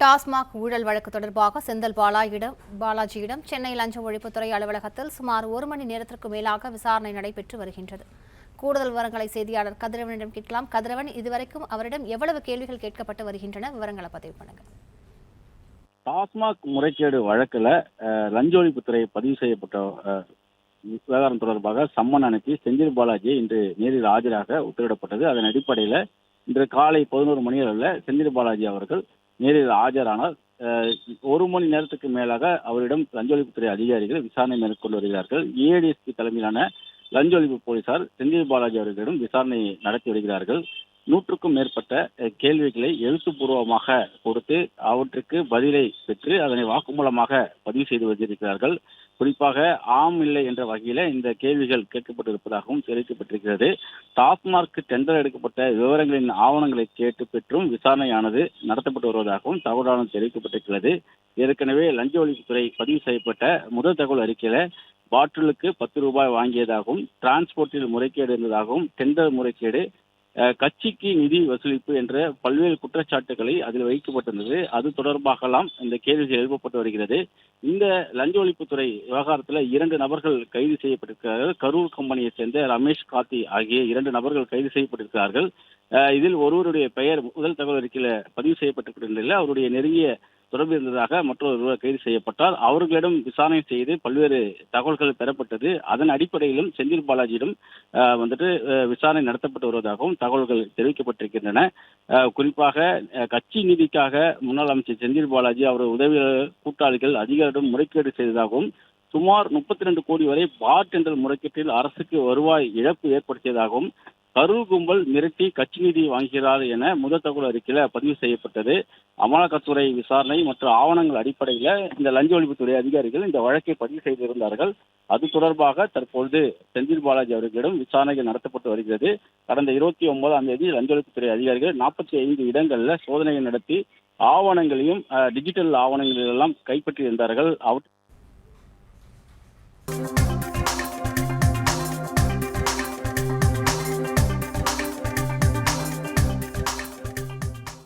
டாஸ்மாக் ஊழல் வழக்கு தொடர்பாக செந்தில் பாலாஜியிடம் சென்னை லஞ்ச ஒழிப்புத்துறை அலுவலகத்தில் சுமார் 1 மணி நேரத்திற்கு மேலாக விசாரணை நடைபெற்று வருகின்றது. கூடுதல் விவரங்களை செய்தியாளர் கதிரவனிடம் கேட்கலாம். கதிரவன், இதுவரைக்கும் அவரிடம் எவ்வளவு கேள்விகள் கேட்கப்பட்டு வருகின்றன? விவரங்களை பதிவு பண்ணுங்க. டாஸ்மாக் முறைகேடு வழக்குல லஞ்ச ஒழிப்புத்துறை பதிவு செய்யப்பட்ட விவகாரம் தொடர்பாக சம்மன் அனுப்பி செந்தில் பாலாஜியை இன்று நேரில் ஆஜராக உத்தரவிடப்பட்டது. அதன் அடிப்படையில் இன்று காலை 11 மணி அளவில் செந்தில் பாலாஜி அவர்கள் நேரில் ஆஜரானால் 1 மணி நேரத்துக்கு மேலாக அவரிடம் லஞ்ச ஒழிப்புத்துறை அதிகாரிகள் விசாரணை மேற்கொண்டு வருகிறார்கள். ஏடிஎஸ்பி தலைமையிலான லஞ்ச ஒழிப்பு போலீசார் செந்தில் பாலாஜி அவர்களிடம் விசாரணை நடத்தி வருகிறார்கள். 100க்கும் மேற்பட்ட கேள்விகளை எழுத்துப்பூர்வமாக கொடுத்து அவற்றுக்கு பதிலை பெற்று அதனை வாக்குமூலமாக பதிவு செய்து வந்திருக்கிறார்கள். குறிப்பாக ஆம் இல்லை என்ற வகையில இந்த கேள்விகள் கேட்கப்பட்டிருப்பதாகவும் தெரிவிக்கப்பட்டிருக்கிறது. டாஸ்மாக் டெண்டர் எடுக்கப்பட்ட விவரங்களின் ஆவணங்களை கேட்டு பெற்றும் விசாரணையானது நடத்தப்பட்டு வருவதாகவும் தகவலானது தெரிவிக்கப்பட்டிருக்கிறது. ஏற்கனவே லஞ்ச ஒழிப்புத்துறை பதிவு செய்யப்பட்ட முதல் தகவல் அறிக்கையில பாட்டிலுக்கு 10 ரூபாய் வாங்கியதாகவும், டிரான்ஸ்போர்ட்டில் முறைகேடு இருந்ததாகவும், டெண்டர் முறைகேடு, கட்சிக்கு நிதி வசூலிப்பு என்ற பல்வேறு குற்றச்சாட்டுகளை அதில் வைக்கப்பட்டிருந்தது. அது தொடர்பாகலாம் இந்த கேள்விகள் எழுப்பப்பட்டு வருகிறது. இந்த லஞ்ச ஒழிப்புத்துறை விவகாரத்தில் 2 நபர்கள் கைது செய்யப்பட்டிருக்கிறார்கள். கரூர் கம்பெனியை சேர்ந்த ரமேஷ் கார்த்தி ஆகிய 2 நபர்கள் கைது செய்யப்பட்டிருக்கிறார்கள். இதில் ஒருவருடைய பெயர் முதல் தகவல் அறிக்கையில் பதிவு செய்யப்பட்டிருக்கிற நிலையில் அவருடைய நெருங்கிய தொடர்பு இருந்ததாக மற்றொருவர் கைது செய்யப்பட்டார். அவர்களிடம் விசாரணை செய்து பல்வேறு தகவல்கள் பெறப்பட்டது. அதன் அடிப்படையிலும் செந்தில் பாலாஜியிடம் விசாரணை நடத்தப்பட்டு வருவதாகவும் தகவல்கள் தெரிவிக்கப்பட்டிருக்கின்றன. குறிப்பாக கட்சி நிதிக்காக முன்னாள் அமைச்சர் செந்தில் பாலாஜி அவர் உதவியாளர் கூட்டாளிகள் அதிகாரிடம் முறைகேடு செய்ததாகவும், சுமார் 32 கோடி வரை பார் டெண்டர் முறைகேட்டில் அரசுக்கு வருவாய் இழப்பு ஏற்படுத்தியதாகவும், கரூர் கும்பல் மிரட்டி கட்சி நிதி வாங்குகிறார் என முதல் தகவல் அறிக்கையில பதிவு செய்யப்பட்டது. அமலாக்கத்துறை விசாரணை மற்றும் ஆவணங்கள் அடிப்படையில் இந்த லஞ்ச ஒழிப்புத்துறை அதிகாரிகள் இந்த வழக்கை பதிவு செய்திருந்தார்கள். அது தொடர்பாக தற்பொழுது செந்தில் பாலாஜி அவர்களிடம் விசாரணைகள் நடத்தப்பட்டு வருகிறது. கடந்த 29ஆம் தேதி லஞ்ச ஒழிப்புத்துறை அதிகாரிகள் 45 இடங்கள்ல சோதனைகள் நடத்தி ஆவணங்களையும் டிஜிட்டல் ஆவணங்களெல்லாம் கைப்பற்றி இருந்தார்கள்.